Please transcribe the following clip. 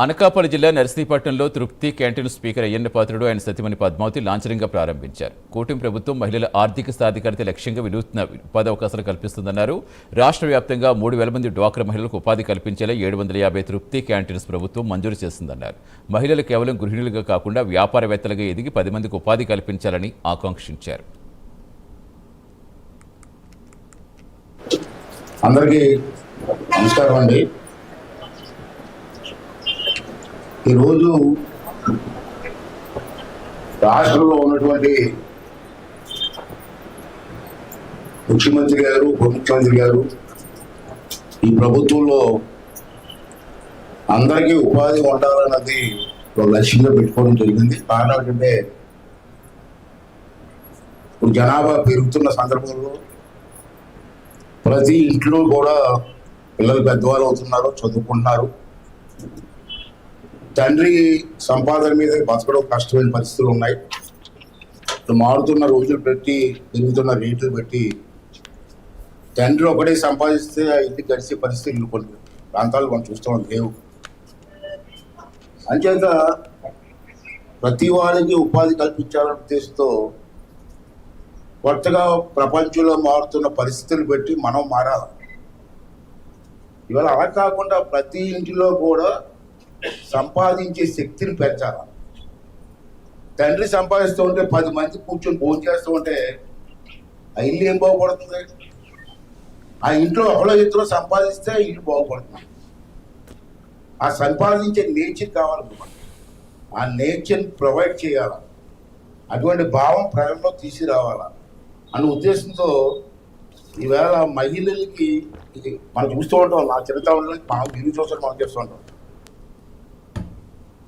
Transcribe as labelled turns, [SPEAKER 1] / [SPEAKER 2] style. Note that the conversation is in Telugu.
[SPEAKER 1] అనకాపల్లి జిల్లా నర్సీపట్నంలో తృప్తి క్యాంటీన్ స్పీకర్ అయ్యన్న పాత్రుడు ఆయన సతీమణి పద్మావతి లాంఛనంగా ప్రారంభించారు. కూటమి ప్రభుత్వం మహిళల ఆర్థిక సాధికారత లక్ష్యంగా వినూత్న ఉపాధి అవకాశాలు కల్పిస్తుందన్నారు. రాష్ట్ర వ్యాప్తంగా 3,000 మంది డ్వాక్రా మహిళలకు ఉపాధి కల్పించేలా 750 తృప్తి క్యాంటీన్స్ ప్రభుత్వం మంజూరు చేస్తుందన్నారు. మహిళలు కేవలం గృహిణులుగా కాకుండా వ్యాపారవేత్తలుగా ఎదిగి 10 మందికి ఉపాధి కల్పించాలని ఆకాంక్షించారు.
[SPEAKER 2] అందరికీ నమస్కారం అండి. ఈరోజు రాష్ట్రంలో ఉన్నటువంటి ముఖ్యమంత్రి గారు, ఉప ముఖ్యమంత్రి గారు ఈ ప్రభుత్వంలో అందరికీ ఉపాధి ఉండాలన్నది ఒక లక్ష్యంగా పెట్టుకోవడం జరిగింది. కారణం ఏంటంటే ఇప్పుడు జనాభా పెరుగుతున్న సందర్భంలో ప్రతి ఇంట్లో కూడా పిల్లలు పెద్దవాళ్ళు అవుతున్నారు, చదువుకుంటున్నారు. తండ్రి సంపాదన మీద బతకడం కష్టమైన పరిస్థితులు ఉన్నాయి. మారుతున్న రోజులు బట్టి, పెరుగుతున్న రేట్లు బట్టి తండ్రి ఒకటే సంపాదిస్తే ఆ ఇంటికి గడిచే పరిస్థితులు కొన్ని ప్రాంతాలు మనం చూస్తాం లేవు. అంచేత ప్రతి వారికి ఉపాధి కల్పించాలనే ఉద్దేశంతో కొత్తగా ప్రపంచంలో మారుతున్న పరిస్థితులు బట్టి మనం మారాలి. ఇవాళ అలా కాకుండా ప్రతి ఇంటిలో కూడా సంపాదించే శక్తిని పెంచాలి. తండ్రి సంపాదిస్తూ ఉంటే 10 మంది కూర్చొని భోజనం చేస్తూ ఉంటే ఆ ఇల్లు ఏం బాగుపడుతుంది? ఆ ఇంట్లో ఒకళ్ళో ఇద్దరు సంపాదిస్తే ఇల్లు బాగుపడుతుంది. ఆ సంపాదించే నేచర్ కావాలి, ఆ నేచర్ని ప్రొవైడ్ చేయాలి. అటువంటి భావం ప్రజల్లో తీసుకురావాలా అనే ఉద్దేశంతో ఈవేళ మహిళలకి మనం చూస్తూ ఉంటాం. నా చిన్నతనంలో మనం ఇల్లు చూస్తాం, మనం చేస్తూ ఉంటాం.